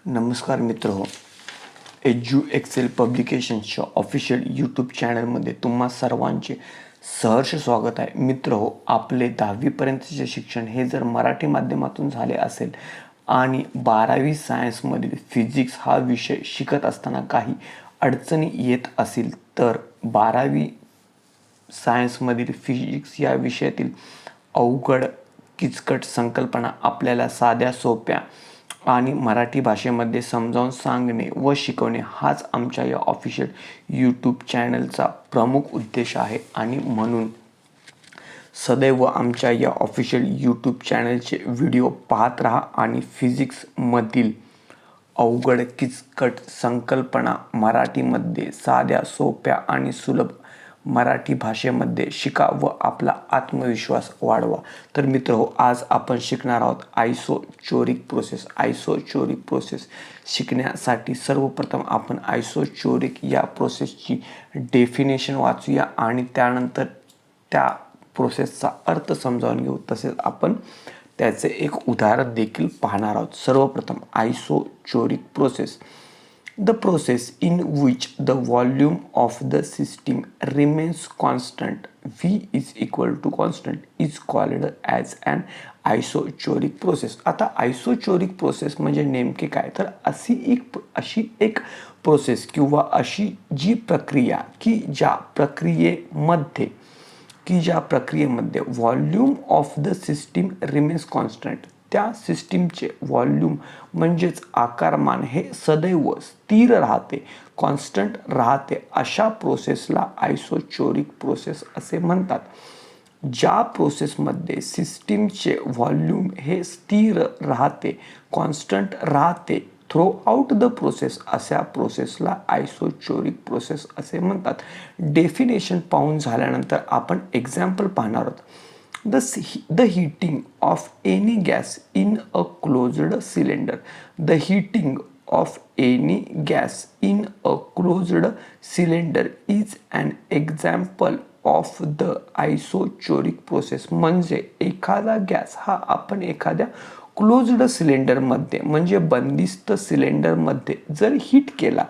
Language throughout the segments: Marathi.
नमस्कार मित्रहो, एज्यू एक्सेल पब्लिकेशन्सच्या ऑफिशियल यूट्यूब चॅनलमध्ये तुम्हा सर्वांचे सहर्ष स्वागत आहे. मित्रहो, आपले 10वीपर्यंतचे शिक्षण हे जर मराठी माध्यमातून झाले असेल आणि 12वी सायन्समधील फिजिक्स हा विषय शिकत असताना काही अडचणी येत असतील तर 12वी सायन्समधील फिजिक्स या विषयातील अवघड किचकट संकल्पना आपल्याला साध्या सोप्या आणि मराठी भाषेमध्ये समजावून सांगणे व शिकवणे हाच आमच्या या ऑफिशियल यूट्यूब चॅनलचा प्रमुख उद्देश आहे. आणि म्हणून सदैव आमच्या या ऑफिशियल यूट्यूब चॅनलचे व्हिडिओ पाहत राहा आणि फिजिक्समधील अवघड किचकट संकल्पना मराठीमध्ये साध्या सोप्या आणि सुलभ मराठी भाषेमध्ये शिका व आपला आत्मविश्वास वाढवा. तर मित्रहो, आज आपण शिकणार आहोत आयसोचोरिक प्रोसेस. आयसोचोरिक प्रोसेस शिकण्यासाठी सर्वप्रथम आपण आयसोचोरिक या प्रोसेसची डेफिनेशन वाचूया आणि त्यानंतर त्या प्रोसेसचा अर्थ समजावून घेऊ. तसेच आपण त्याचे एक उदाहरण देखील पाहणार आहोत. सर्वप्रथम आयसोचोरिक process. The process in which the volume of the system remains constant, V is equal to constant, is called as an isochoric process. आता आयसोचोरिक प्रोसेस म्हणजे नेमके काय, तर अशी एक प्रोसेस किंवा अशी जी प्रक्रिया की ज्या प्रक्रियेमध्ये volume of the system remains constant, त्या सिस्टीमचे व्हॉल्यूम म्हणजेच आकारमान हे सदैव स्थिर राहते, कॉन्स्टंट राहते, अशा प्रोसेसला आयसोचोरिक प्रोसेस असे म्हणतात. ज्या प्रोसेसमध्ये सिस्टीमचे व्हॉल्यूम हे स्थिर राहते, कॉन्स्टंट राहते थ्रू आउट द प्रोसेस, अशा प्रोसेसला आयसोचोरिक प्रोसेस असे म्हणतात. डेफिनेशन पाहून झाल्यानंतर आपण एक्झाम्पल पाहणार आहोत. The heating of any gas in a closed cylinder. The heating of any gas in a closed cylinder is an example of the isochoric process. म्हणजे एखादा गॅस हा आपण एखाद्या क्लोज्ड सिलेंडरमध्ये म्हणजे बंदिस्त सिलेंडरमध्ये जर हीट केला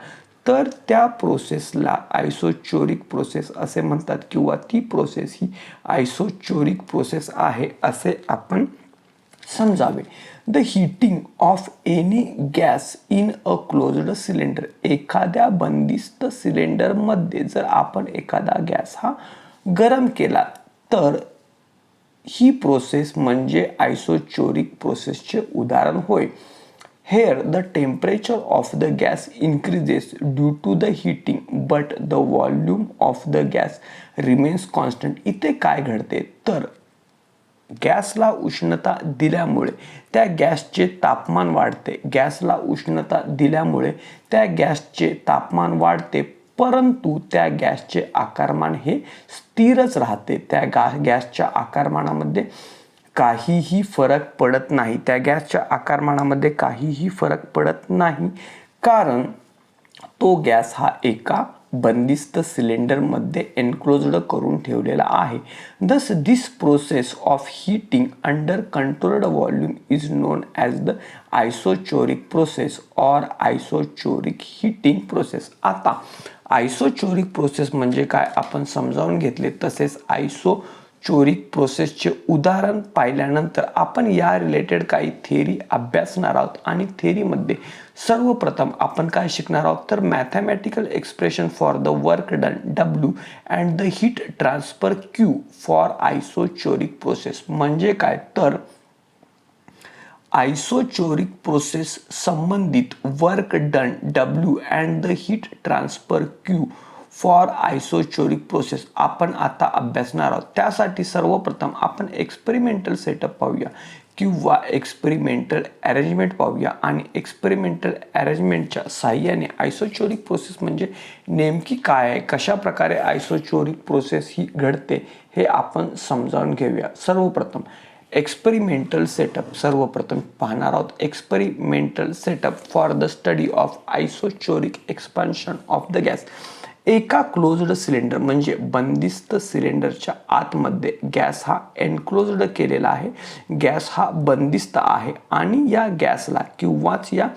तर त्या प्रोसेसला आयसोचोरिक प्रोसेस असे म्हणतात किंवा ती प्रोसेस ही आयसोचोरिक प्रोसेस आहे असे आपण समजावे. The heating of any gas in a closed cylinder. एखाद्या बंदिस्त सिलेंडरमध्ये जर आपण एखादा गॅस हा गरम केला तर ही प्रोसेस म्हणजे आयसोचोरिक प्रोसेसचे उदाहरण होय. Here the temperature of the gas increases due to the heating but the volume of the gas remains constant. इथे काय घडते तर गॅसला उष्णता दिल्यामुळे त्या गॅसचे तापमान वाढते. गॅसला उष्णता दिल्यामुळे त्या गॅसचे तापमान वाढते, परंतु त्या गॅसचे आकारमान हे स्थिरच राहते. त्या गॅसच्या आकारमानामध्ये काहीही फरक पडत नाही. त्या गॅसच्या आकारमानामध्ये काहीही फरक पडत नाही, कारण तो गॅस हा एका बंदिस्त सिलेंडरमध्ये एन्क्लोज्ड करून ठेवलेला आहे. This this process of heating under controlled volume is known as the isochoric process or isochoric heating process. आता आयसोचोरिक प्रोसेस म्हणजे काय आपण समजावून घेतले. तसेच आयसोचोरिक प्रोसेसचे उदाहरण पाहिल्यानंतर आपण या रिलेटेड काही थेरी अभ्यासणार आहोत. आणि थेरीमध्ये सर्वप्रथम आपण काय शिकणार आहोत तर mathematical expression for the work done W and the heat transfer Q for isochoric process. म्हणजे काय तर आयसोचोरिक प्रोसेस संबंधित work done W and the heat transfer Q for isochoric process आपण आता अभ्यासणार आहोत. त्यासाठी सर्वप्रथम आपण एक्सपेरिमेंटल सेटअप पाहूया किंवा एक्सपेरिमेंटल अरेंजमेंट पाहूया. आणि एक्सपेरिमेंटल अरेंजमेंटच्या साहाय्याने आयसोचोरिक प्रोसेस म्हणजे नेमकी काय आहे, कशा प्रकारे आयसोचोरिक प्रोसेस ही घडते हे आपण समजावून घेऊया. सर्वप्रथम एक्सपेरिमेंटल सेटअप सर्वप्रथम पाहणार आहोत. Experimental setup for the study of isochoric expansion of the gas. एका क्लोज्ड सिलेंडर म्हणजे बंदिस्त सिलेंडरच्या आतमध्ये गॅस हा एन्क्लोज्ड केलेला आहे. गॅस हा बंदिस्त आहे आणि या गॅसला किंवाच या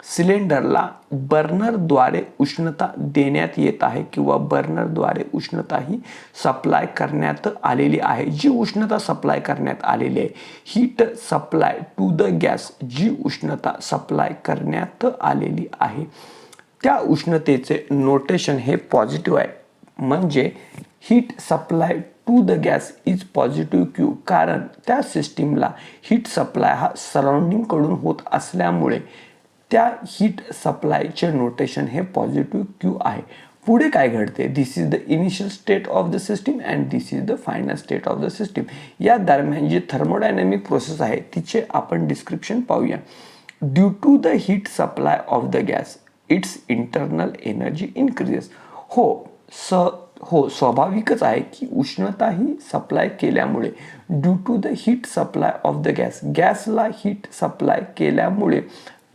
सिलेंडरला बर्नरद्वारे उष्णता देण्यात येत आहे किंवा बर्नरद्वारे उष्णता ही सप्लाय करण्यात आलेली आहे. जी उष्णता सप्लाय करण्यात आलेली आहे, heat supply to the gas, जी उष्णता सप्लाय करण्यात आलेली आहे त्या उष्णतेचे नोटेशन हे पॉझिटिव्ह आहे. म्हणजे heat supply to the gas is positive Q, कारण त्या सिस्टीमला हीट सप्लाय हा सराउंडिंगकडून होत असल्यामुळे त्या हीट सप्लायचे नोटेशन हे पॉझिटिव्ह क्यू आहे. पुढे काय घडते, this is the initial state of the system and this is the final state of the system. या दरम्यान जी थर्मोडायनॅमिक प्रोसेस आहे तिचे आपण डिस्क्रिप्शन पाहूया. Due to the heat supply of the gas its internal energy increases. स्वाभाविकच आहे की उष्णता ही सप्लाय केल्यामुळे, due to the heat supply of the गॅसला हीट सप्लाय केल्यामुळे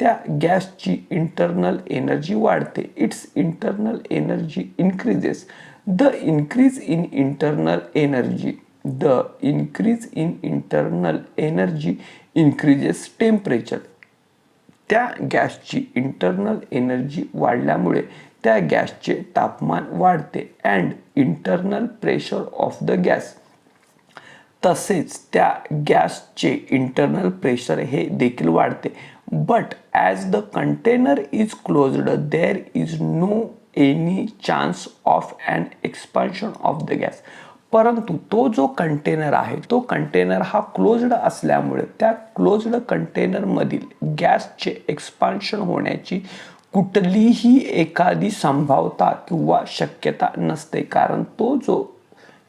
त्या गॅसची इंटरनल एनर्जी वाढते. Its internal energy increases. The increase in internal energy increases temperature. त्या गॅसची इंटरनल एनर्जी वाढल्यामुळे त्या गॅसचे तापमान वाढते. And internal pressure of the gas, तसेच त्या गॅसचे इंटरनल प्रेशर हे देखील वाढते. But as the container is closed there is no any chance of an expansion of the gas. परंतु तो जो कंटेनर आहे, तो कंटेनर हा क्लोज्ड असल्यामुळे त्या क्लोज्ड कंटेनरमधील गॅसचे एक्सपान्शन होण्याची कुठलीही एखादी संभाव्यता किंवा शक्यता नसते. कारण तो जो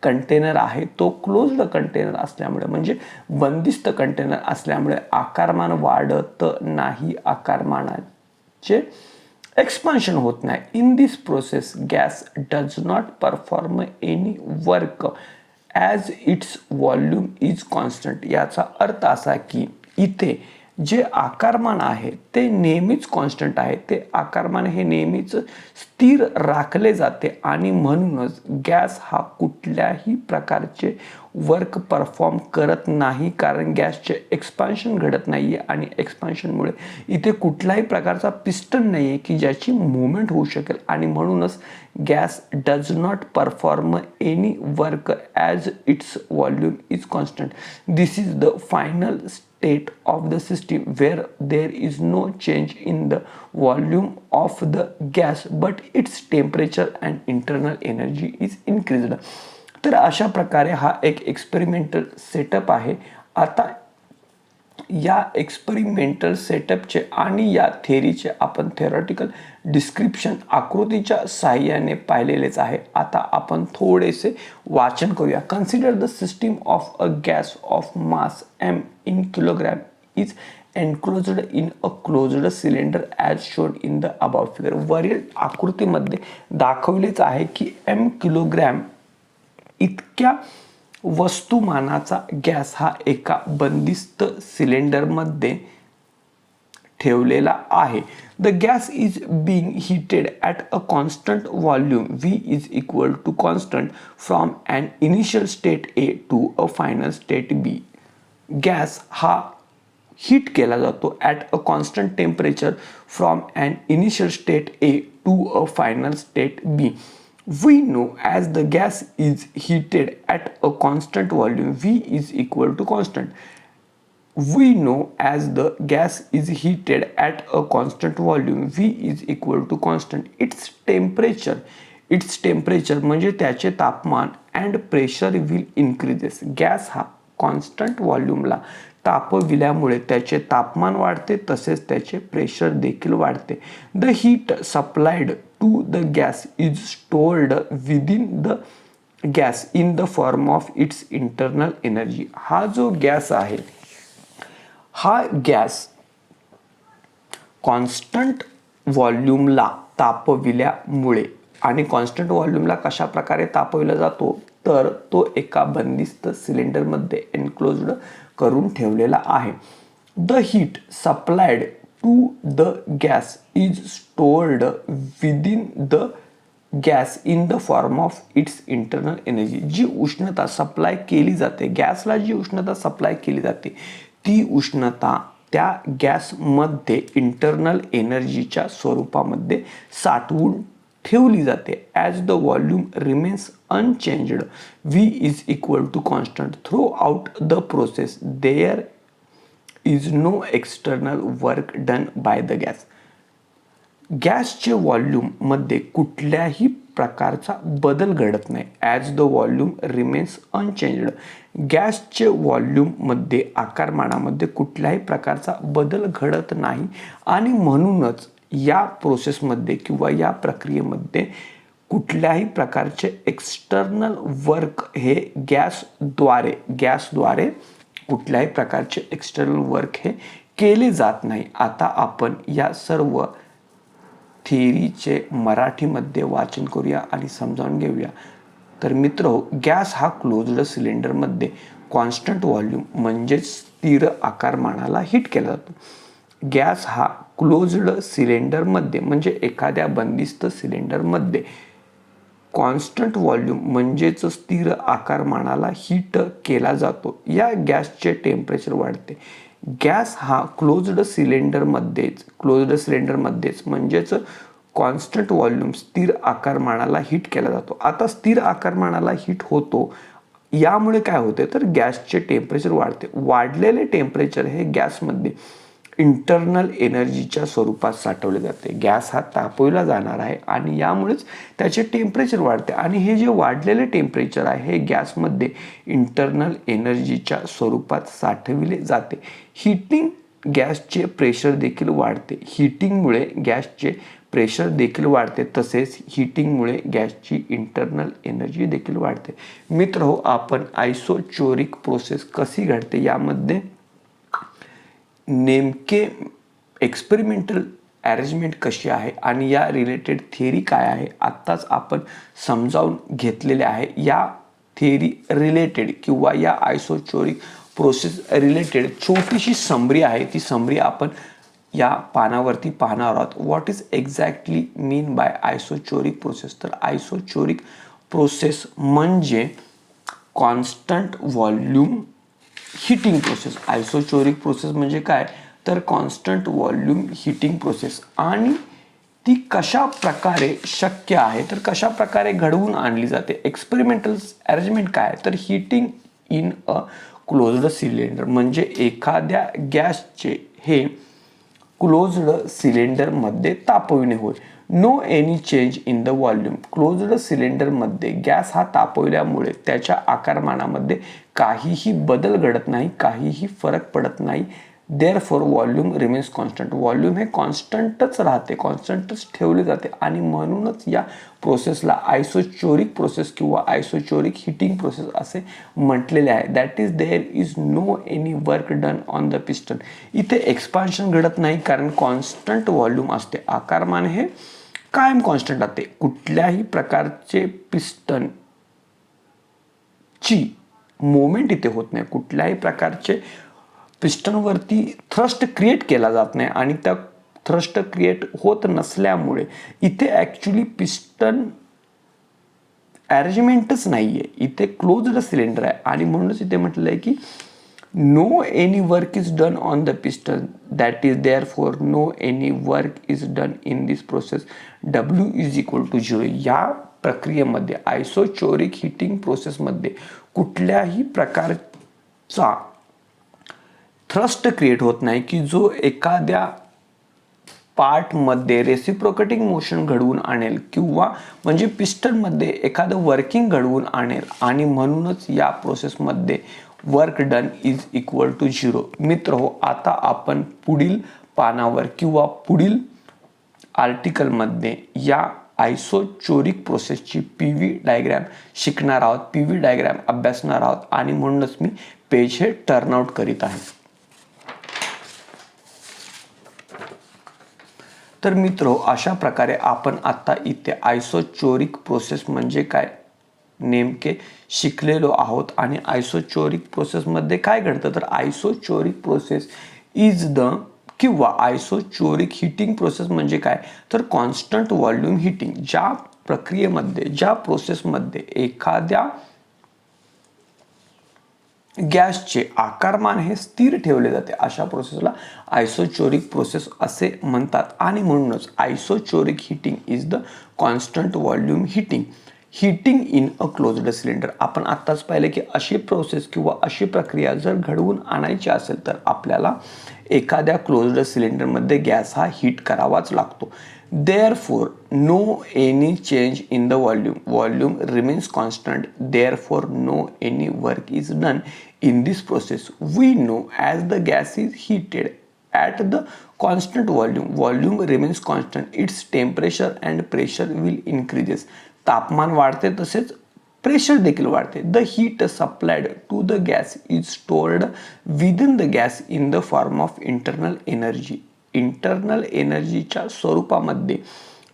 कंटेनर आहे तो क्लोज्ड कंटेनर असल्यामुळे, म्हणजे बंदिस्त कंटेनर असल्यामुळे आकारमान वाढत नाही, आकारमानाचे एक्सपान्शन होत नाही. In this process gas does not perform any work as its volume is constant. याचा अर्थ असा की इथे जे आकारमान आहे ते नेहमीच कॉन्स्टंट आहे, ते आकारमान हे नेहमीच स्थिर राखले जाते आणि म्हणूनच गॅस हा कुठल्याही प्रकारचे वर्क परफॉर्म करत नाही, कारण गॅसचे एक्सपान्शन घडत नाही आहे आणि एक्सपान्शनमुळे इथे कुठल्याही प्रकारचा पिस्टन नाही आहे की ज्याची मुवमेंट होऊ शकेल आणि म्हणूनच gas does not perform any work as its volume is constant. This is the final state of the system where there is no change in the volume of the gas but its temperature and internal energy is increased. तर अशा प्रकारे हा एक एक्सपेरिमेंटल सेटअप आहे. आता या एक्सपेरिमेंटल सेटअपचे आणि या थेरीचे आपण थेरॉटिकल डिस्क्रिप्शन आकृतीच्या साहाय्याने पाहिलेलेच आहे. आता आपण थोडेसे वाचन करूया. Consider the system of a gas of mass m in kilogram is enclosed in a closed cylinder as shown in the above figure. वरील आकृतीमध्ये दाखवलेच आहे की m किलोग्रॅम इतक्या वस्तुमानाचा गॅस हा एका बंदिस्त सिलेंडरमध्ये ठेवलेला आहे. The gas is being heated at a constant volume V is equal to constant from an initial state A to a final state B. Gas हा हीट केला जातो at a constant temperature from an initial state A to a final state B. We know as the gas is heated at a constant volume V is equal to constant. We know as the gas is heated at a constant volume V is equal to constant. Its temperature म्हणजे त्याचे तापमान and pressure will increases. Gas हा कॉन्स्टंट व्हॉल्यूमला तापविल्यामुळे त्याचे तापमान वाढते तसेच त्याचे प्रेशर देखील वाढते. The heat supplied to the gas is stored within the gas in the form of its internal energy. हा जो गॅस आहे, हा गॅस कॉन्स्टंट व्हॉल्यूमला तापविल्यामुळे, आणि कॉन्स्टंट व्हॉल्यूमला कशा प्रकारे तापविला जातो तर तो एका बंदिस्त सिलेंडरमध्ये एन्क्लोज्ड करून ठेवलेला आहे. The heat supplied to the gas is stored within the gas in the form of its internal energy. जी उष्णता सप्लाय केली जाते, गॅसला जी उष्णता सप्लाय केली जाते ती उष्णता त्या गॅसमध्ये इंटरनल एनर्जीच्या स्वरूपामध्ये साठवून ठेवली जाते. As the volume remains unchanged, V is equal to constant throughout the process, there is no external work done by the gas. गॅसचे व्हॉल्यूममध्ये कुठल्याही प्रकारचा बदल घडत नाही. As the volume remains unchanged, गॅसचे व्हॉल्यूममध्ये आकारमानामध्ये कुठल्याही प्रकारचा बदल घडत नाही आणि म्हणूनच या प्रोसेसमध्ये किंवा या प्रक्रियेमध्ये कुठल्याही प्रकारचे एक्सटर्नल वर्क हे गॅसद्वारे कुठल्याही प्रकारचे एक्सटर्नल वर्क हे केले जात नाही. आता आपण या सर्व थिअरीचे मराठीमध्ये वाचन करूया आणि समजावून घेऊया. तर मित्र, गॅस हा क्लोज्ड सिलेंडरमध्ये कॉन्स्टंट व्हॉल्यूम म्हणजेच स्थिर आकारमानाला हीट केला जातो. गॅस हा क्लोज्ड सिलेंडरमध्ये म्हणजे एखाद्या बंदिस्त सिलेंडरमध्ये कॉन्स्टंट व्हॉल्यूम म्हणजेच स्थिर आकारमानाला हीट केला जातो. या गॅसचे टेम्परेचर वाढते. गॅस हा क्लोज्ड सिलेंडरमध्येच म्हणजेच कॉन्स्टंट व्हॉल्यूम स्थिर आकारमानाला हीट केला जातो. आता स्थिर आकारमानाला हीट होतो, यामुळे काय होते तर गॅसचे टेम्परेचर वाढते. वाढलेले टेम्परेचर हे गॅसमध्ये इंटरनल एनर्जीच्या स्वरूपात साठवले जाते. गॅस हा तापवला जाणार आहे आणि यामुळेच त्याचे टेम्परेचर वाढते आणि हे जे वाढलेले टेम्परेचर आहे हे गॅसमध्ये इंटरनल एनर्जीच्या स्वरूपात साठविले जाते. हीटिंग गॅसचे प्रेशर देखील वाढते. हीटिंगमुळे गॅसचे प्रेशर देखील वाढते, तसेच हीटिंगमुळे गॅसची इंटरनल एनर्जी देखील वाढते. मित्र, आपण आयसोचोरिक प्रोसेस कशी घडते यामध्ये नेमके एक्सपेरिमेंटल अरेंजमेंट कशी आहे आणि या रिलेटेड थिअरी काय आहे आत्ताच आपण समजावून घेतलेले आहे. या थिअरी रिलेटेड किंवा या आयसोचोरिक प्रोसेस रिलेटेड छोटीशी समरी आहे, ती समरी आपण या पानावरती पाहणार आहोत. What is exactly mean by isochoric process. तर आयसोचोरिक प्रोसेस म्हणजे constant volume heating process. Isochoric process म्हणजे काय तर कॉन्स्टंट व्हॉल्यूम हीटिंग प्रोसेस. आणि ती कशा प्रकारे शक्य आहे तर कशा प्रकारे घडवून आणली जाते. एक्सपेरिमेंटल अरेंजमेंट काय तर heating in a closed cylinder म्हणजे एखाद्या गॅसचे हे क्लोज्ड सिलेंडरमध्ये तापविणे होय. No any change in the volume. Closed सिलेंडरमध्ये गॅस हा तापवल्यामुळे त्याच्या आकारमानामध्ये काहीही बदल घडत नाही, काहीही फरक पडत नाही. Therefore volume remains constant. Volume हे कॉन्स्टंटच राहते, कॉन्स्टंटच ठेवले जाते आणि म्हणूनच या प्रोसेसला आयसोचोरिक प्रोसेस किंवा आयसोचोरिक हीटिंग प्रोसेस असे म्हटलेले आहे. That is there is no any work done on the piston. इथे एक्सपान्शन घडत नाही कारण कॉन्स्टंट व्हॉल्यूम असते. आकारमान हे कायम कॉन्स्टंट राहते. कुठल्याही प्रकारचे पिस्टनची मोमेंट इथे होत नाही. कुठल्याही प्रकारचे पिस्टनवरती थ्रस्ट क्रिएट केला जात नाही आणि त्या थ्रस्ट क्रिएट होत नसल्यामुळे इथे ॲक्च्युली पिस्टन अरेंजमेंटच नाही आहे. इथे क्लोज्ड सिलेंडर आहे आणि म्हणूनच इथे म्हटलं आहे की no any work is done on the piston. That is there for no any work is done in this process. W is equal to 0. या प्रक्रियेमध्ये आयसोचोरिक हीटिंग प्रोसेसमध्ये कुठल्याही प्रकारचा थ्रस्ट क्रिएट होत नाही की जो एखाद्या पार्टमध्ये रेसिप्रोकेटिंग मोशन घडवून आणेल किंवा म्हणजे पिस्टनमध्ये एखादं वर्किंग घडवून आणेल आणि म्हणूनच या प्रोसेसमध्ये work done is equal to 0. मित्र हो, आता आपण पुढील पानावर किंवा पुढील आर्टिकलमध्ये या आयसोचोरिक प्रोसेसची PV डायग्रॅम शिकणार आहोत, PV डायग्रॅम अभ्यासणार आहोत आणि म्हणूनच मी पेज हे टर्नआउट करीत आहे. तर मित्र, अशा प्रकारे आपण आता इथे आयसोचोरिक प्रोसेस म्हणजे काय नेमके शिकलेलो आहोत. आणि आयसोचोरिक प्रोसेसमध्ये काय घडतं तर आयसोचोरिक प्रोसेस इज द किंवा आयसोचोरिक हीटिंग प्रोसेस म्हणजे काय तर कॉन्स्टंट व्हॉल्यूम हीटिंग. ज्या प्रक्रियेमध्ये ज्या प्रोसेसमध्ये एखाद्या गॅसचे आकारमान हे स्थिर ठेवले जाते, अशा प्रोसेसला आयसोचोरिक प्रोसेस असे म्हणतात. आणि म्हणूनच isochoric heating is the constant volume heating in a closed cylinder. आपण आत्ताच पाहिले की अशी प्रोसेस किंवा अशी प्रक्रिया जर घडवून आणायची असेल तर आपल्याला एखाद्या क्लोज्ड सिलेंडरमध्ये गॅस हा हीट करावाच लागतो. Therefore, no any change in the volume remains constant. Therefore, no any work is done in this process. We know as the gas is heated at the constant volume remains constant. Its temperature and pressure will increases. तापमान वाढते तसेच प्रेशर देखील वाढते. The heat supplied to the gas is stored within the gas in the form of internal energy. Internal एनर्जीच्या स्वरूपामध्ये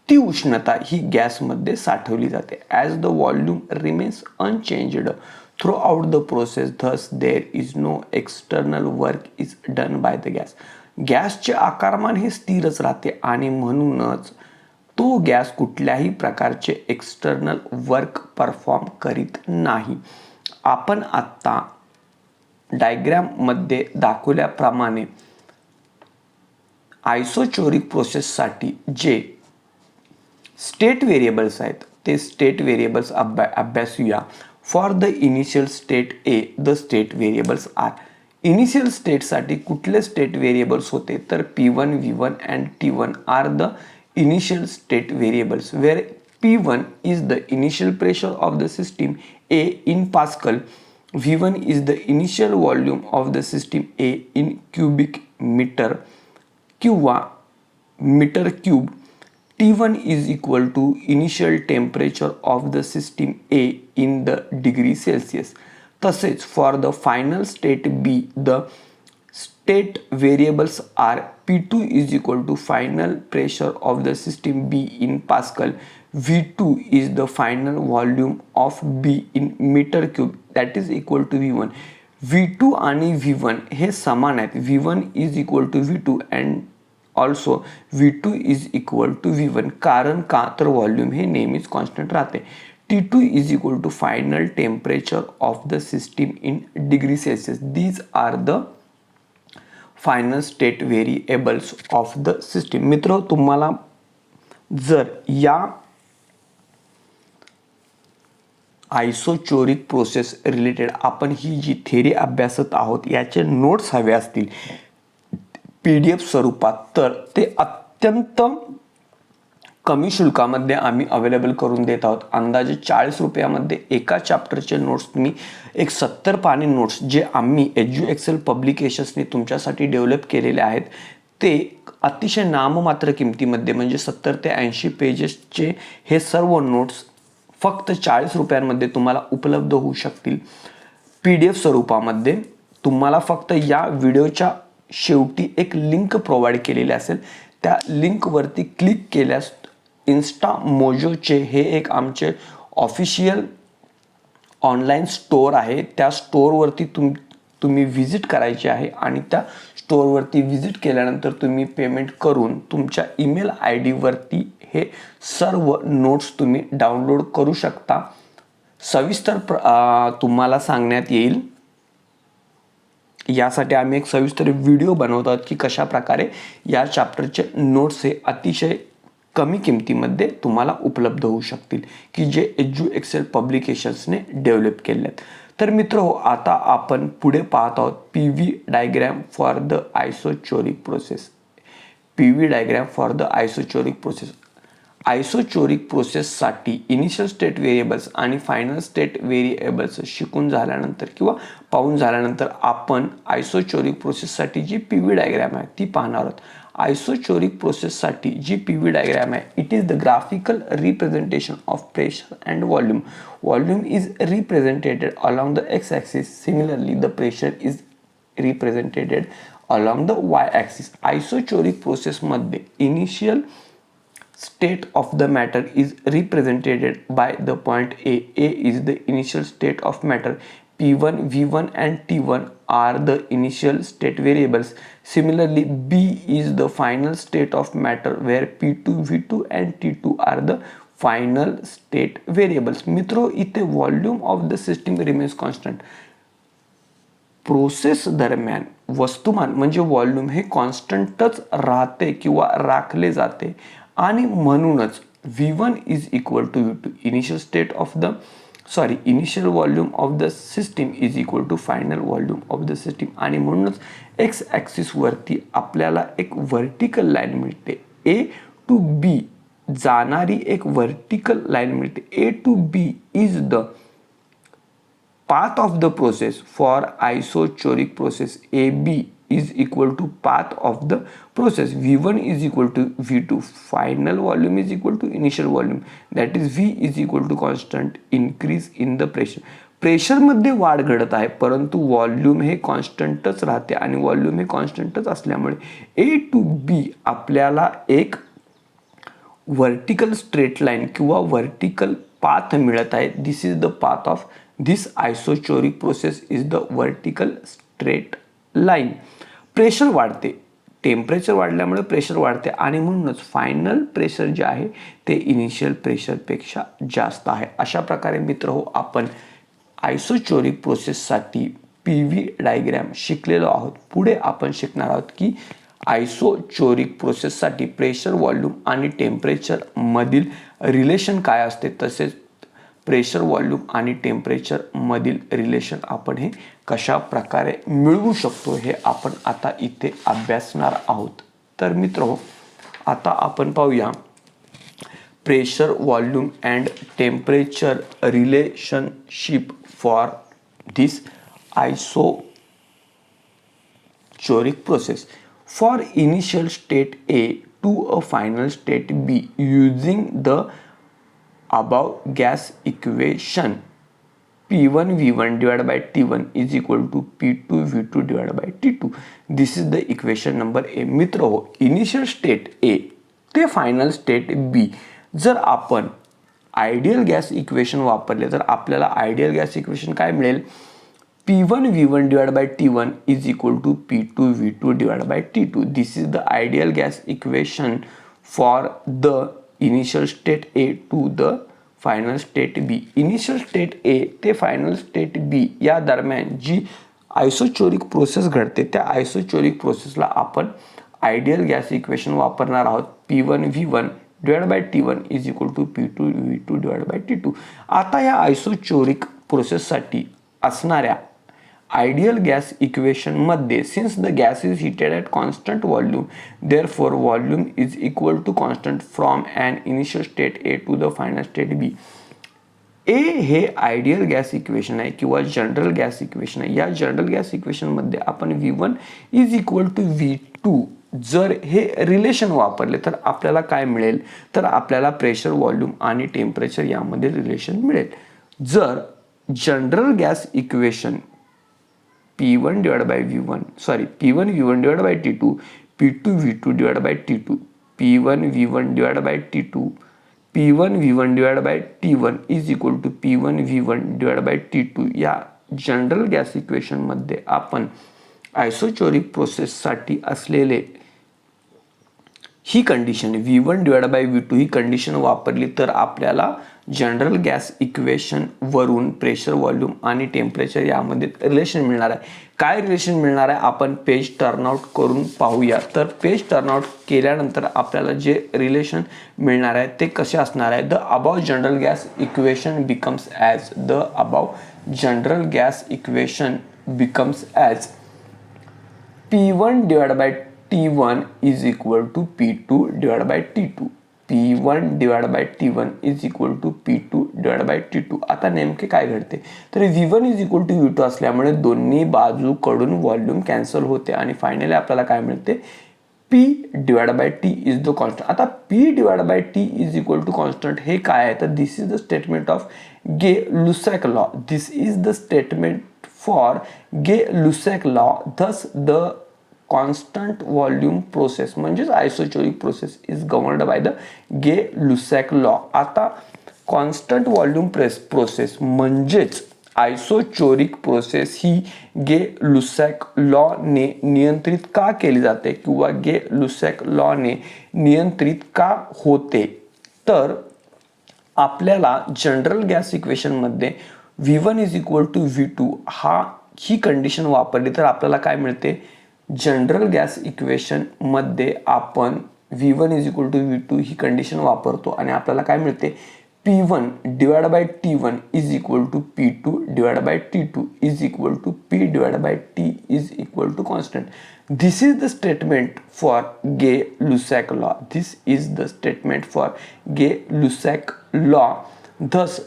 ती उष्णता ही गॅसमध्ये साठवली जाते. As the volume remains unchanged throughout the process, thus there is no external work is done by the gas. गॅसचे आकारमान हे स्थिरच राहते आणि म्हणूनच तो गॅस कुठल्याही प्रकारचे एक्सटर्नल वर्क परफॉर्म करीत नाही. आपण आत्ता डायग्राममध्ये दाखवल्याप्रमाणे आयसोचोरिक प्रोसेससाठी जे स्टेट व्हेरिएबल्स आहेत ते स्टेट व्हेरिएबल्स अभ्यासूया. For the initial state A the state variables are. Initial स्टेटसाठी कुठले स्टेट व्हेरिएबल्स होते तर P1, V1 and T1 are the initial state variables, where P1 is the initial pressure of the system A in Pascal, V1 is the initial volume of the system A in cubic meter किंवा meter cube. T1 is equal to initial temperature of the system A in the degree Celsius. तसेच for the final state B, the state variables are P2 is equal to final pressure of the system B in Pascal, V2 is the final volume of B in meter cube, that is equal to V1. V2 आणि V1 हे समान आहेत. V1 is equal to V2 and also V2 is equal to V1. कारण का तर व्हॉल्यूम हे नेहमीच कॉन्स्टंट राहते. T2 is equal to final temperature of the system in degree Celsius. These are the final state variables of the system. मित्र, तुम्हाला जर या आयसोचोरिक प्रोसेस रिलेटेड आपण ही जी थेरी अभ्यासत आहोत याचे नोट्स हवे असतील PDF स्वरूपात तर ते अत्यंत कमी शुल्कामध्ये आम्ही अवेलेबल करून देत आहोत. अंदाजे 40 रुपयामध्ये एका चॅप्टरचे नोट्स तुम्ही एक 70 पानी नोट्स जे आम्ही एज्युएक्सेल पब्लिकेशन्सने तुमच्यासाठी डेव्हलप केलेले आहेत ते अतिशय नाममात्र किमतीमध्ये म्हणजे 70 ते 80 पेजेसचे हे सर्व नोट्स फक्त 40 रुपयांमध्ये तुम्हाला उपलब्ध होऊ शकतील. PDF स्वरूपामध्ये तुम्हाला फक्त या व्हिडिओच्या शेवटी एक लिंक प्रोव्हाइड केलेली असेल. त्या लिंकवरती क्लिक केल्यास इन्स्टा मोजोचे हे एक आमचे ऑफिशियल ऑनलाईन स्टोअर आहे. त्या स्टोअरवरती तुम्ही व्हिजिट करायची आहे आणि त्या स्टोअरवरती व्हिजिट केल्यानंतर तुम्ही पेमेंट करून तुमच्या ईमेल ID वरती हे सर्व नोट्स तुम्ही डाउनलोड करू शकता. सविस्तर तुम्हाला सांगण्यात येईल. यासाठी आम्ही एक सविस्तर व्हिडिओ बनवत आहोत की कशा प्रकारे या चॅप्टरचे नोट्स हे अतिशय कमी किमतीमध्ये तुम्हाला उपलब्ध होऊ शकतील की जे एज्युएक्सेल पब्लिकेशन्सने डेव्हलप केले आहेत. तर मित्र, आता आपण पुढे पाहत आहोत PV diagram for the isochoric process. PV diagram for the isochoric process. आयसोचोरिक प्रोसेससाठी इनिशियल स्टेट व्हेरिएबल्स आणि फायनल स्टेट व्हेरिएबल्स शिकून झाल्यानंतर किंवा पाहून झाल्यानंतर आपण आयसोचोरिक प्रोसेससाठी जी PV डायग्राम आहे ती पाहणार आहोत. आयसोचोरिक प्रोसेससाठी जी PV डायग्राम आहे it is the graphical representation of pressure and volume. Volume is represented along the X axis. Similarly the pressure is represented along the Y axis. Isochoric प्रोसेसमध्ये initial state of the matter is represented by the point A. A is the initial state of matter. P1, V1 and T1 are the initial state variables. Similarly, B is the final state of matter where P2, V2 and T2 are the final state variables. मित्रो, इथे volume of the system remains constant. Process दरम्यान वस्तुमान म्हणजे व्हॉल्यूम हे कॉन्स्टंटच राहते किंवा राखले जाते आणि म्हणूनच V1 is equal to V2 initial volume of the system is equal to final volume of the system आणि म्हणूनच एक्स ॲक्सिस वरती आपल्याला एक व्हर्टिकल लाईन मिळते. A टू B जाणारी एक व्हर्टिकल लाईन मिळते. A to B is the path of the process for isochoric process. AB is equal to path of the process. V1 is equal to V2. Final volume is equal to initial volume. That is V is equal to constant increase in the pressure. Pressure मध्ये वाढ घडत आहे परंतु व्हॉल्यूम हे कॉन्स्टंटच राहते आणि व्हॉल्यूम हे कॉन्स्टंटच असल्यामुळे A टू B आपल्याला एक वर्टिकल स्ट्रेट लाईन किंवा वर्टिकल पाथ मिळत आहे. This is the path of this isochoric process is the vertical straight line. Pressure वाढते, टेम्परेचर वाढल्यामुळे प्रेशर वाढते आणि म्हणूनच फायनल प्रेशर जे आहे ते इनिशियल प्रेशरपेक्षा जास्त आहे. अशा प्रकारे मित्रहो आपण आयसोचोरिक प्रोसेससाठी PV डायग्रॅम शिकलेलो आहोत. पुढे आपण शिकणार आहोत की आयसोचोरिक प्रोसेससाठी प्रेशर, व्हॉल्यूम आणि टेम्परेचर मधील रिलेशन काय असते, तसेच प्रेशर, व्हॉल्यूम आणि टेम्परेचर मधील रिलेशन आपण हे कशा प्रकारे मिळवू शकतो हे आपण आता इथे अभ्यासणार आहोत. तर मित्रहो आता आपण पाहूया pressure, volume and temperature relationship for this isochoric process. For initial state A to a final state B using the above gas equation, P1 V1 divided by T1 is equal to P2 V2 divided by T2. This is the equation number A. मित्र हो, इनिशियल स्टेट A ते फायनल स्टेट B जर आपण आयडियल गॅस इक्वेशन वापरले तर आपल्याला आयडियल गॅस इक्वेशन काय मिळेल, P1 V1 divided by T1 is equal to P2 V2 divided by T2. This is the ideal gas equation for the initial state A to the final state B. Initial state A ते final state B या दरम्यान जी आयसोचोरिक प्रोसेस घडते त्या आयसोचोरिक प्रोसेसला आपण आयडियल गॅस इक्वेशन वापरणार आहोत. P1 V1 divided by T1 is equal to P2 V2 divided by T2. आता या आयसोचोरिक प्रोसेससाठी असणाऱ्या आयडियल गॅस इक्वेशन मध्ये since the gas is heated at constant volume therefore volume is equal to constant from an initial state A to the final state B. A हे आयडियल गॅस इक्वेशन आहे किंवा जनरल गॅस इक्वेशन आहे. या जनरल गॅस इक्वेशन मध्ये आपण V1 is equal to V2 जर हे रिलेशन वापरले तर आपल्याला काय मिळेल, तर आपल्याला प्रेशर, व्हॉल्यूम आणि टेम्परेचर यामध्ये रिलेशन मिळेल. जर general gas equation P1 divided by V1 P1 V1 divided by T2 P2 V2 divided by T2 P1 V1 divided by T2 P1 V1 divided by T1 is equal to P1 V1 divided by T2 या जनरल गॅस इक्वेशन मध्ये आपण आयसोचोरिक प्रोसेससाठी असलेले ही condition V1 divided by V2 ही कंडिशन वापरली तर आपल्याला जनरल गॅस इक्वेशन वरून प्रेशर, व्हॉल्यूम आणि टेम्परेचर यामध्ये रिलेशन मिळणार आहे. काय रिलेशन मिळणार आहे आपण पेज टर्नआउट करून पाहूया. तर पेज टर्नआउट केल्यानंतर आपल्याला जे रिलेशन मिळणार आहे ते कसे असणार आहे, the above general gas equation becomes as P1 divided by T1 is equal to P2 divided by T2 P1 divided by T1 is equal to P2 divided by T2. आता नेमके काय घडते तर V1 is equal to V2 असल्यामुळे दोन्ही बाजूकडून व्हॉल्यूम कॅन्सल होते आणि फायनली आपल्याला काय मिळते, P divided by T is the constant. आता P divided by T is equal to constant हे काय आहे तर this is the statement of Gay-Lussac law. This is the statement for Gay-Lussac law. Thus the constant volume process म्हणजेच isochoric process is governed by the Gay-Lussac law. आता कॉन्स्टंट व्हॉल्यूम प्रोसेस म्हणजेच आयसोचोरिक प्रोसेस ही गे-लुसॅक लॉ ने नियंत्रित का केली जाते किंवा गे-लुसॅक लॉ ने नियंत्रित का होते, तर आपल्याला जनरल गॅस इक्वेशन मध्ये V1 is equal to V2 हा ही कंडिशन वापरली तर आपल्याला काय मिळते, जनरल गॅस इक्वेशन मध्ये आपण V1 is equal to V2 ही कंडिशन वापरतो आणि आपल्याला काय मिळते, P1 divide by T1 is equal to P2 divide by T2 is equal to P divide by T is equal to constant. This is the statement for Gay-Lussac law. This is the statement for Gay-Lussac law. Thus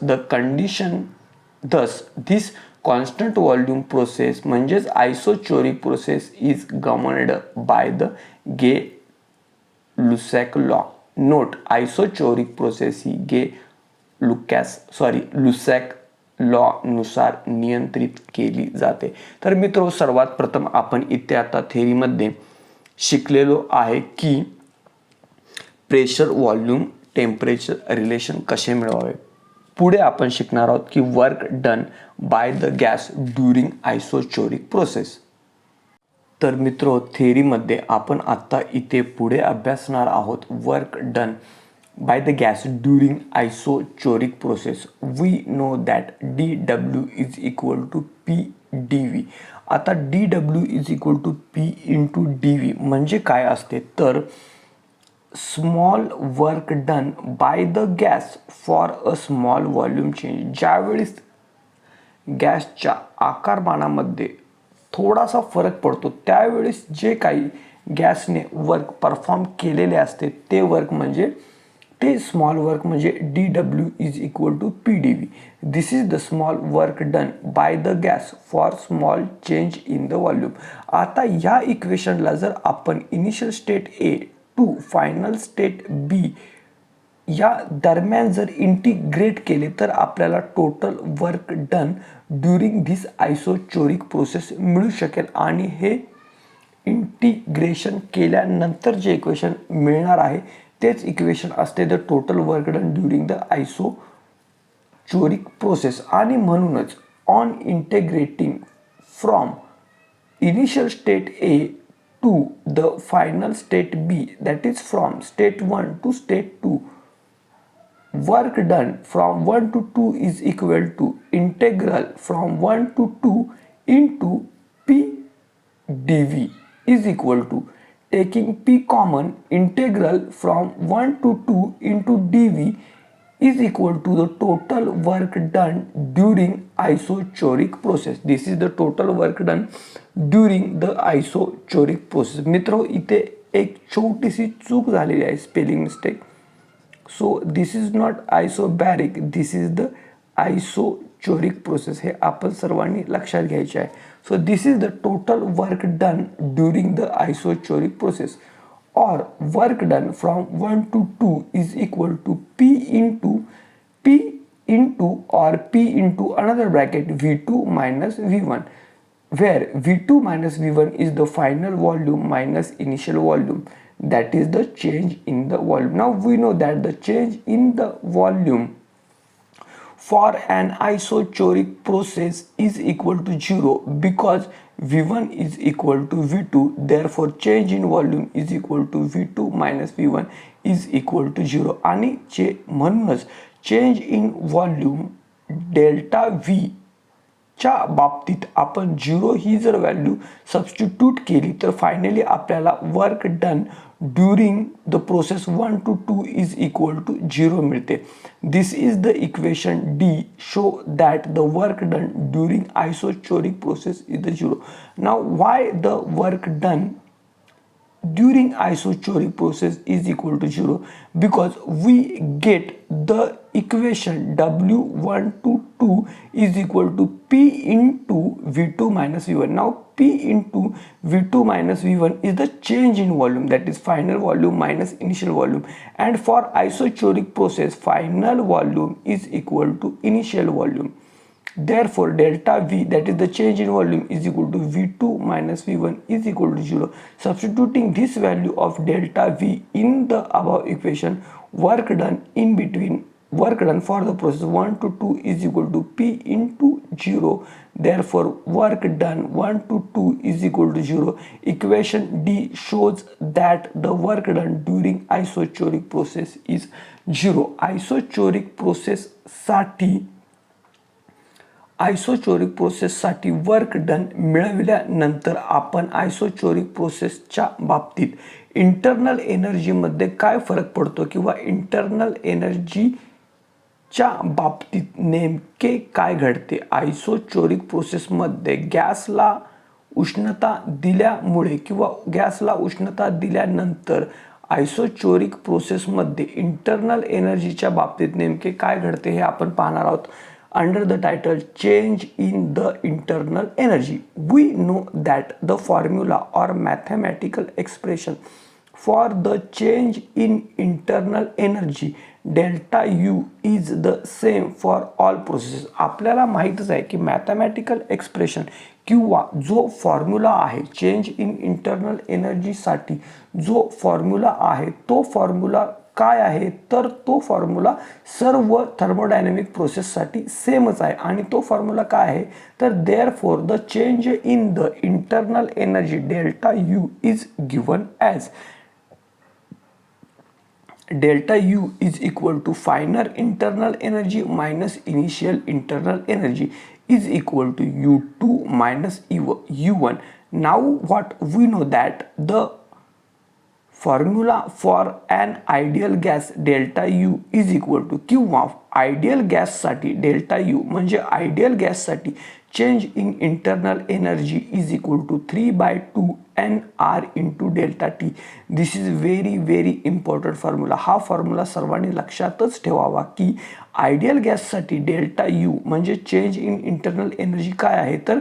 this constant volume process म्हणजेच isochoric process is governed by the Gay-Lussac law. Note, isochoric process he Gay-Lussac law नुसार नियंत्रित केली जाते. तर मित्रो, सर्वात प्रथम आपण इथे आता थेरीमध्ये शिकलेलो आहे की प्रेशर व्हॉल्यूम टेम्परेचर रिलेशन कसे मिळवावे. पुढे आपण शिकणार आहोत की work done by the gas during isochoric process. तर मित्रो, थेरीमध्ये आपण आता इथे पुढे अभ्यासणार आहोत work done by the gas during isochoric process. We know that dW is equal to P dV. आता dW is equal to P into dV म्हणजे काय असते, तर small work done by the gas for a small volume change. ज्यावेळेस गॅसच्या आकारमानामध्ये थोडासा फरक पडतो त्यावेळेस जे काही गॅसने वर्क परफॉर्म केलेले असते ते वर्क म्हणजे ते स्मॉल वर्क म्हणजे dW is equal to PdV. This is the small work done by the gas for small change in the volume. आता या इक्वेशनला जर आपण initial state A to final state B या दरम्यान जर इंटिग्रेट केले तर आपल्याला total work done during this isochoric process मिळू शकेल. आणि हे इंटिग्रेशन केल्यानंतर जे इक्वेशन मिळणार आहे तेच इक्वेशन असते the total work done during the isochoric process. आणि म्हणूनच on integrating from initial state A to the final state B, that is from state 1 to state 2, work done from 1 to 2 is equal to integral from 1 to 2 into P dV is equal to, taking P common, integral from 1 to 2 into dV is equal to the total work done during isochoric process. This is the total work done during the isochoric process. मित्रो, इथे एक छोटीशी चूक झालेली आहे, spelling mistake. So this is not isobaric, this is the isochoric process. हे आपण सर्वांनी लक्षात घ्यायचे आहे. So this is the total work done during the isochoric process, or work done from 1 to 2 is equal to P into or P into another bracket V2 minus V1, where V2 minus V1 is the final volume minus initial volume, that is the change in the volume. Now we know that the change in the volume for an isochoric process is equal to 0 because V1 is equal to V2. Therefore change in volume is equal to V2 minus V1 is equal to 0. आणि म्हणूनच change in volume delta V च्या बाबतीत आपण 0 ही जर व्हॅल्यू सबस्टिट्यूट केली तर फायनली आपल्याला work done during the process 1 to 2 is equal to 0 मिळते. This is the equation D show that the work done during isochoric process is the 0. Now why the work done during isochoric process is equal to 0? Because we get the equation W1 to 2 is equal to P into V2 minus V1. Now P into V2 minus V1 is the change in volume, that is final volume minus initial volume, and for isochoric process final volume is equal to initial volume. Therefore delta V, that is the change in volume, is equal to V2 minus V1 is equal to 0. Substituting this value of delta V in the above equation, work done for the process 1 to 2 is equal to P into 0. Therefore work done 1 to 2 is equal to 0. Equation D shows that the work done during isochoric process is 0. Isochoric process साठी आयसोचोरिक प्रोसेससाठी वर्क डन मिळविल्यानंतर आपण आयसोचोरिक प्रोसेसच्या बाबतीत इंटरनल एनर्जीमध्ये काय फरक पडतो किंवा इंटरनल एनर्जीच्या बाबतीत नेमके काय घडते. आयसोचोरिक प्रोसेसमध्ये गॅसला उष्णता दिल्यामुळे किंवा गॅसला उष्णता दिल्यानंतर आयसोचोरिक प्रोसेसमध्ये इंटरनल एनर्जीच्या बाबतीत नेमके काय घडते हे आपण पाहणार आहोत. Under the title Change in the Internal Energy, we know that the formula or mathematical expression for the change in internal energy delta U is the same for all processes. आपल्याला माहीतच आहे की मॅथमॅटिकल एक्सप्रेशन किंवा जो फॉर्म्युला आहे चेंज इन इंटरनल एनर्जीसाठी जो फॉर्म्युला आहे तो फॉर्म्युला काय आहे तर तो फॉर्म्युला सर्व थर्मोडायनॅमिक प्रोसेससाठी सेमच आहे आणि तो फॉर्म्युला काय आहे तर therefore the change in the internal energy delta U is given as delta U is equal to final internal energy minus initial internal energy is equal to U2 minus U1. Now what we know that the formula for an ideal gas delta U is equal to किंवा आयडियल गॅससाठी डेल्टा यू म्हणजे आयडियल गॅससाठी change in internal energy is equal to 3/2 NR into delta T. This is very important formula. हा फॉर्म्युला सर्वांनी लक्षातच ठेवावा की आयडियल गॅससाठी डेल्टा यू म्हणजे चेंज इन इंटरनल एनर्जी काय आहे तर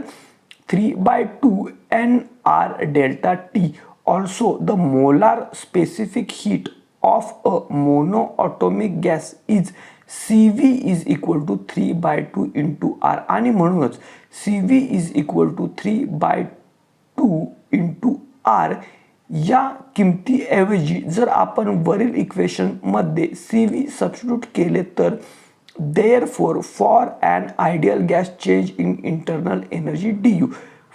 3/2 NR delta T. Also, the molar specific heat of a monoatomic gas is CV is equal to 3/2 into R आणि म्हणूनच CV is equal to 3/2 into R या किमतीऐवजी जर आपण वरील इक्वेशनमध्ये CV सबस्टिट्यूट केले तर therefore for an ideal gas change in internal energy du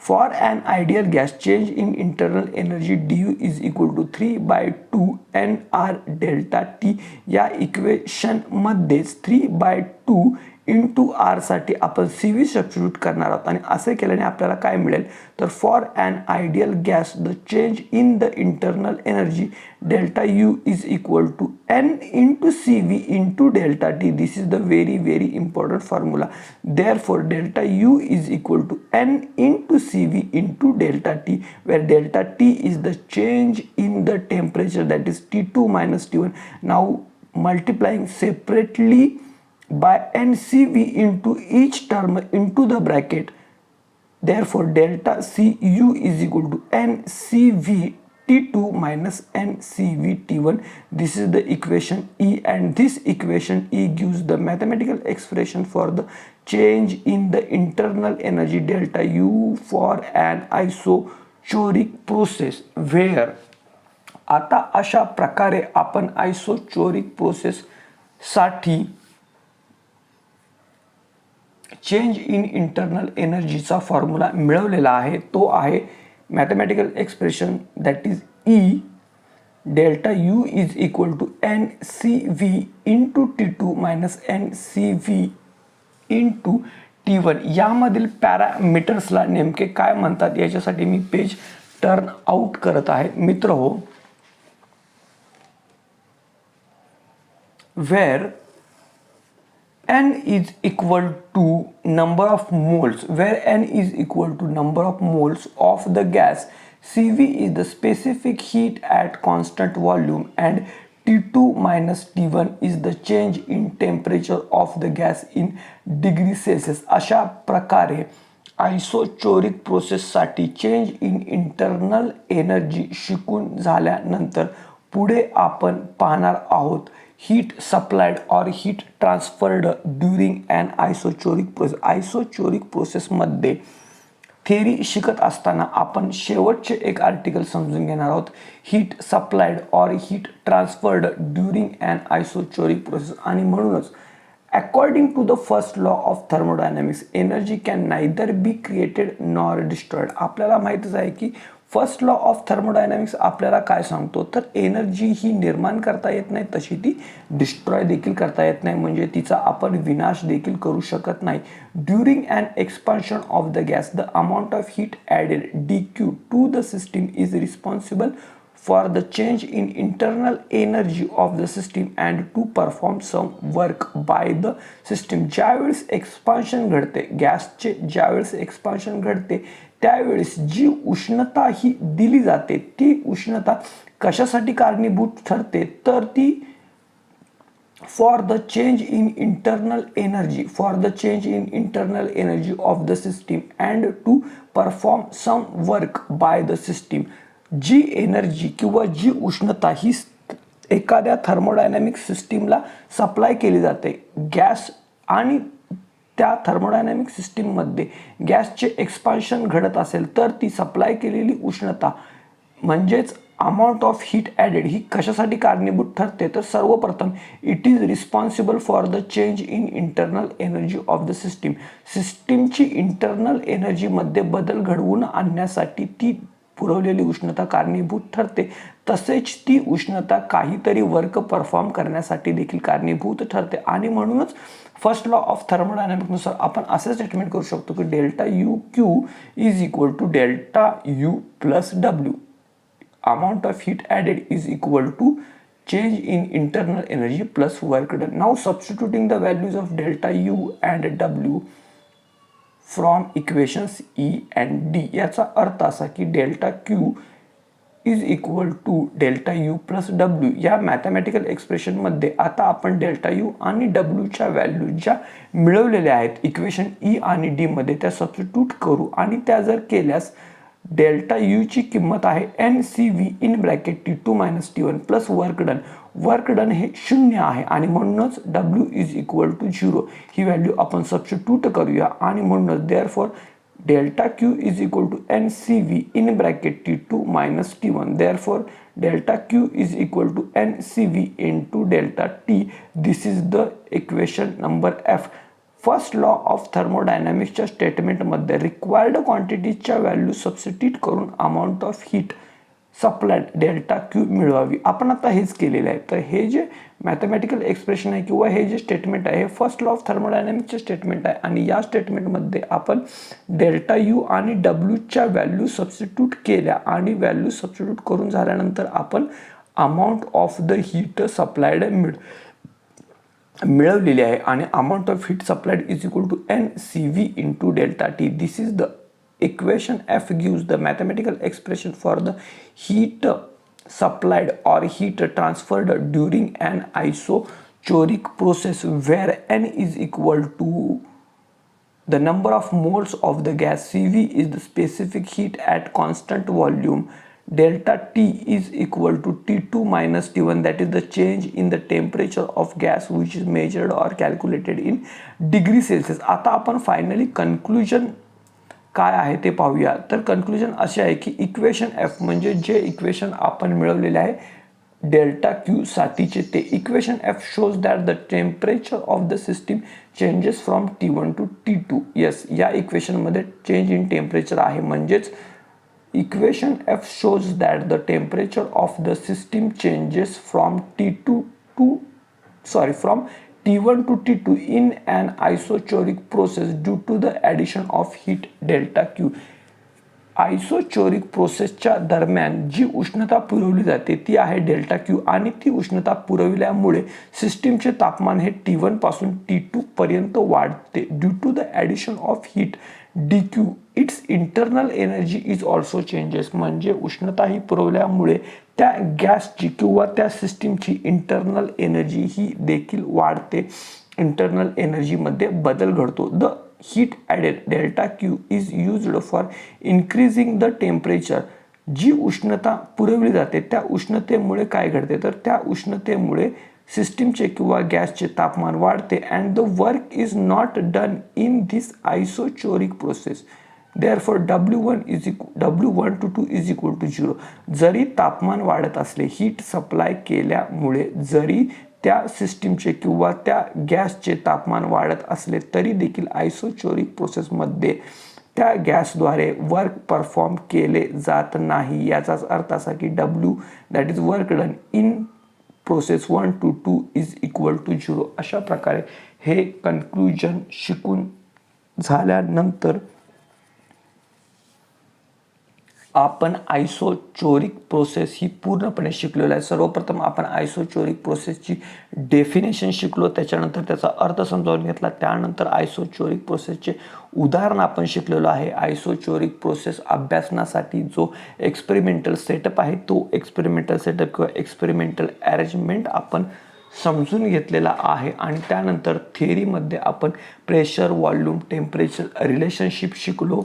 for an ideal gas change in internal energy du is equal to 3/2 NR delta T. या इक्वेशन मध्येच 3/2 इंटू आर साठी आपण CV सबस्टिट्यूट करणार आहोत आणि असे केल्याने आपल्याला काय मिळेल तर for an ideal gas the change in the internal energy delta U is equal to N into CV into delta T. This is the very important formula. Therefore delta U is equal to N into CV into delta T where delta T is the change in the temperature that is T2 minus T1. Now multiplying separately by NCV into each term into the bracket. Therefore, delta CU is equal to NCV T2 minus NCV T1. This is the equation E, and this equation E gives the mathematical expression for the change in the internal energy delta U for an isochoric process where आता अशा प्रकारे आपण आयसोचोरिक प्रोसेस साठी चेंज इन इंटरनल एनर्जीचा फॉर्म्युला मिळवलेला आहे. तो आहे mathematical expression that is E delta U is equal to NCV into T2 minus NCV into T1. यामधील पॅरामीटर्सला नेमके काय म्हणतात याच्यासाठी मी पेज टर्न आउट करत आहे मित्र हो. where N is equal to number of moles, where N is equal to number of moles of the gas, CV is the specific heat at constant volume, and T2 minus T1 is the change in temperature of the gas in degree Celsius. अशा प्रकारे आयसोचोरिक प्रोसेससाठी चेंज इन इंटरनल एनर्जी शिकून झाल्यानंतर पुढे आपण पाहणार आहोत heat supplied or heat transferred during an isotonic process. आयसोचोरिक प्रोसेसमध्ये थेरी शिकत असताना आपण शेवटचे एक आर्टिकल समजून घेणार आहोत. Heat supplied or heat transferred during an isochoric process. आणि म्हणूनच according to the first law of thermodynamics energy can neither be created nor destroyed. आपल्याला माहितच आहे की फर्स्ट लॉ ऑफ थर्मोडायनामिक्स आपल्याला काय सांगतो, तर एनर्जी ही निर्माण करता येत नाही, तशी ती डिस्ट्रॉय देखील करता येत नाही, म्हणजे तिचा आपण विनाश देखील करू शकत नाही. During an expansion of the gas the amount of heat added DQ to the system is responsible for the change in internal energy of the system and to perform some work by the system. ज्यावेळेस एक्सपान्शन घडते गॅसचे, ज्यावेळेस एक्सपान्शन घडते त्यावेळेस जी उष्णता ही दिली जाते ती उष्णता कशासाठी कारणीभूत ठरते, तर ती for the change in internal energy of the system and to perform some work by the system. जी एनर्जी किंवा जी उष्णता ही एखाद्या थर्मोडायनामिक सिस्टीमला सप्लाय केली जाते, गॅस आणि त्या थर्मोडायनामिक सिस्टीममध्ये गॅसचे एक्सपान्शन घडत असेल तर ती सप्लाय केलेली उष्णता म्हणजेच अमाऊंट ऑफ हीट ॲडेड ही कशासाठी कारणीभूत ठरते, तर सर्वप्रथम it is responsible for the change in internal energy of the system. सिस्टीमची इंटरनल एनर्जीमध्ये बदल घडवून आणण्यासाठी ती पुरवलेली उष्णता कारणीभूत ठरते. तसेच ती उष्णता काहीतरी वर्क परफॉर्म करण्यासाठी देखील कारणीभूत ठरते. आणि म्हणूनच फर्स्ट लॉ ऑफ थर्मोडायनामिक्सनुसार आपण असे स्टेटमेंट करू शकतो की delta U Q is equal to delta U plus W. Amount of heat added is equal to change in internal energy plus work done. Now substituting the values of delta U and W from equations E and D. याचा अर्थ असा की delta Q is equal to delta U plus W. या मॅथमॅटिकल एक्सप्रेशनमध्ये आता आपण डेल्टा यू आणि डब्ल्यूच्या व्हॅल्यू ज्या मिळवलेल्या आहेत इक्वेशन ई आणि डीमध्ये त्या सबस्टिट्यूट करू आणि त्या जर केल्यास डेल्टा यूची किंमत आहे NCV in bracket T2 minus T1 plus work done. Work done हे 0 आहे आणि म्हणूनच W इज इक्वल टू 0 ही व्हॅल्यू आपण सबस्टिट्यूट करूया आणि म्हणूनच therefore delta Q is equal to NCV in bracket T2 minus T1. Therefore delta Q is equal to NCV into delta T. This is the equation number F. First law of थर्मोडायनामिक्सच्या स्टेटमेंटमध्ये रिक्वायर्ड क्वांटिटीजच्या व्हॅल्यू सबस्टिट्यूट करून amount of heat सप्लायड delta Q मिळवावी. आपण आता हेच केलेलं आहे. तर हे जे मॅथमॅटिकल एक्सप्रेशन आहे किंवा हे जे स्टेटमेंट आहे हे फर्स्ट लॉ ऑफ थर्मोडायनामिक्सचे स्टेटमेंट आहे आणि या स्टेटमेंटमध्ये आपण डेल्टा यू आणि डब्ल्यूच्या व्हॅल्यू सबस्टिट्यूट केल्या आणि व्हॅल्यू सबस्टिट्यूट करून झाल्यानंतर आपण amount of the heat supplied मिळवलेली आहे आणि amount of heat supplied is equal to NCV into delta T. This is the equation F gives the mathematical expression for the heat supplied or heat transferred during an isochoric process where N is equal to the number of moles of the gas. CV is the specific heat at constant volume. Delta T is equal to T2 minus T1, that is the change in the temperature of gas which is measured or calculated in degree Celsius. आता आपण फायनली कन्क्लुजन काय आहे ते पाहूया. तर कन्क्लुजन असे आहे की इक्वेशन F म्हणजे जे इक्वेशन आपण मिळवलेले आहे डेल्टा क्यू साठीचे ते equation F shows that the temperature of the system changes from T1 to T2. Yes, या इक्वेशनमध्ये चेंज इन टेम्परेचर आहे म्हणजेच equation F shows that the temperature of the system changes from T1 to T2 in an isochoric process due to the addition of heat delta Q. आयसोचोरिक प्रोसेसच्या दरम्यान जी उष्णता पुरवली जाते ती आहे डेल्टा क्यू आणि ती उष्णता पुरविल्यामुळे सिस्टीमचे तापमान हे T1 पासून T2 पर्यंत वाढते due to the addition of heat DQ. Its internal energy is also changes. म्हणजे उष्णता ही पुरवल्यामुळे त्या गॅसची किंवा त्या सिस्टीमची इंटरनल एनर्जी ही देखील वाढते. इंटरनल एनर्जीमध्ये बदल घडतो. The heat added delta Q is used for increasing the temperature. जी उष्णता पुरवली जाते त्या उष्णतेमुळे काय घडते, तर त्या उष्णतेमुळे सिस्टीमचे किंवा गॅसचे तापमान वाढते and the work is not done in this isochoric process. Therefore W1 to 2 is equal to 0. जरी तापमान वाढत असले हीट सप्लाय केल्यामुळे जरी त्या सिस्टीमचे किंवा त्या गॅसचे तापमान वाढत असले तरी देखील आयसोचोरिक प्रोसेसमध्ये त्या गॅसद्वारे वर्क परफॉर्म केले जात नाही. याचाच अर्थ असा की W that is work done in process 1 to 2 is equal to 0. अशा प्रकारे हे कन्क्लुजन शिकून झाल्यानंतर आपण आयसोचोरिक प्रोसेस ही पूर्णपणे शिकलेलो आहे. सर्वप्रथम आपण आयसोचोरिक प्रोसेसची डेफिनेशन शिकलो, त्याच्यानंतर त्याचा अर्थ समजावून घेतला, त्यानंतर आयसोचोरिक प्रोसेसचे उदाहरण आपण शिकलेलो आहे. आयसोचोरिक प्रोसेस अभ्यासनासाठी जो एक्सपेरिमेंटल सेटअप आहे तो एक्सपेरिमेंटल सेटअप किंवा एक्सपेरिमेंटल अरेंजमेंट आपण समजून घेतलेला आहे. आणि त्यानंतर थिअरीमध्ये आपण प्रेशर, व्हॉल्यूम, टेम्परेचर रिलेशनशिप शिकलो,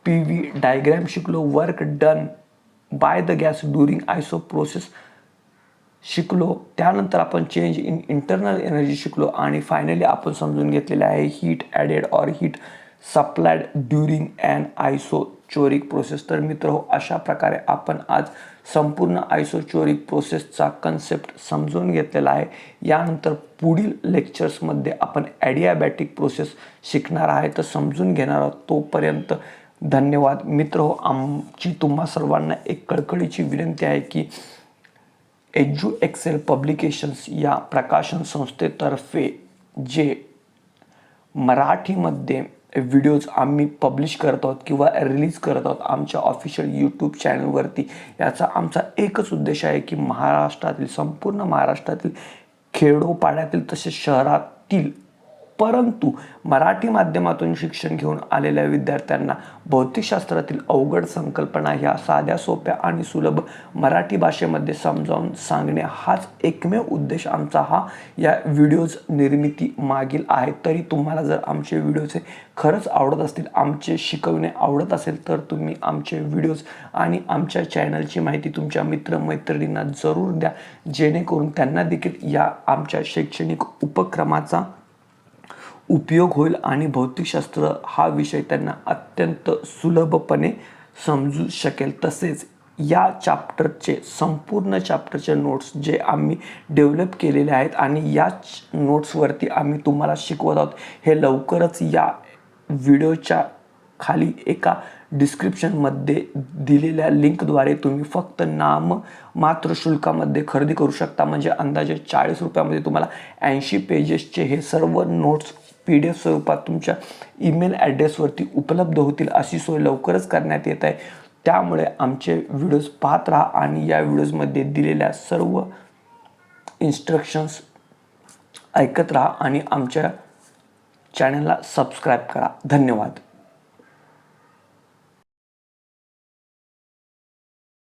PV डायग्राम शिकलो, work done by the gas during iso process शिकलो, त्यानंतर आपण चेंज इन इंटरनल एनर्जी शिकलो आणि फायनली आपण समजून घेतलेले आहे heat added or heat supplied during an isochoric process. तर मित्र अशा प्रकारे आपण आज संपूर्ण आयसोचोरिक प्रोसेसचा कन्सेप्ट समजून घेतलेला आहे. यानंतर पुढील लेक्चर्समध्ये आपण ॲडियाबॅटिक प्रोसेस शिकणार आहे, तर समजून घेणार आहोत. तोपर्यंत धन्यवाद मित्र. आमची तुम्हा सर्वांना एक कळकळीची विनंती आहे की EduExcel पब्लिकेशन्स या प्रकाशन संस्थेतर्फे जे मराठीमध्ये व्हिडिओज आम्ही पब्लिश करत आहोत किंवा रिलीज करत आहोत आमच्या ऑफिशियल यूट्यूब चॅनलवरती, याचा आमचा एकच उद्देश आहे की महाराष्ट्रातील, संपूर्ण महाराष्ट्रातील खेडोपाड्यातील तसेच शहरातील परंतु मराठी माध्यमातून शिक्षण घेऊन आलेल्या विद्यार्थ्यांना भौतिकशास्त्रातील अवघड संकल्पना ह्या साध्या सोप्या आणि सुलभ मराठी भाषेमध्ये समजावून सांगणे हाच एकमेव उद्देश आमचा हा या व्हिडिओज निर्मिती मागील आहे. तरी तुम्हाला जर आमचे व्हिडिओचे खरंच आवडत असतील, आमचे शिकवणे आवडत असेल, तर तुम्ही आमचे व्हिडिओज आणि आमच्या चॅनलची माहिती तुमच्या मित्रमैत्रिणींना जरूर द्या, जेणेकरून त्यांना देखील या आमच्या शैक्षणिक उपक्रमाचा उपयोग होईल आणि भौतिकशास्त्र हा विषय त्यांना अत्यंत सुलभपणे समजू शकेल. तसेच या चॅप्टरचे संपूर्ण चॅप्टरचे नोट्स जे आम्ही डेव्हलप केलेले आहेत आणि याच नोट्सवरती आम्ही तुम्हाला शिकवत आहोत, हे लवकरच या व्हिडिओच्या खाली एका डिस्क्रिप्शनमध्ये दिलेल्या लिंकद्वारे तुम्ही फक्त नाममात्र शुल्कामध्ये खरेदी करू शकता. म्हणजे अंदाजे 40 रुपयामध्ये तुम्हाला 80 पेजेसचे हे सर्व नोट्स PDF स्वरूपात तुमच्या ईमेल ॲड्रेसवरती उपलब्ध होतील. अशी सोय लवकरच करण्यात येत आहे. त्यामुळे आमचे व्हिडिओज पाहत राहा आणि या व्हिडिओजमध्ये दिलेल्या सर्व इन्स्ट्रक्शन्स ऐकत राहा आणि आमच्या चॅनलला सबस्क्राईब करा. धन्यवाद.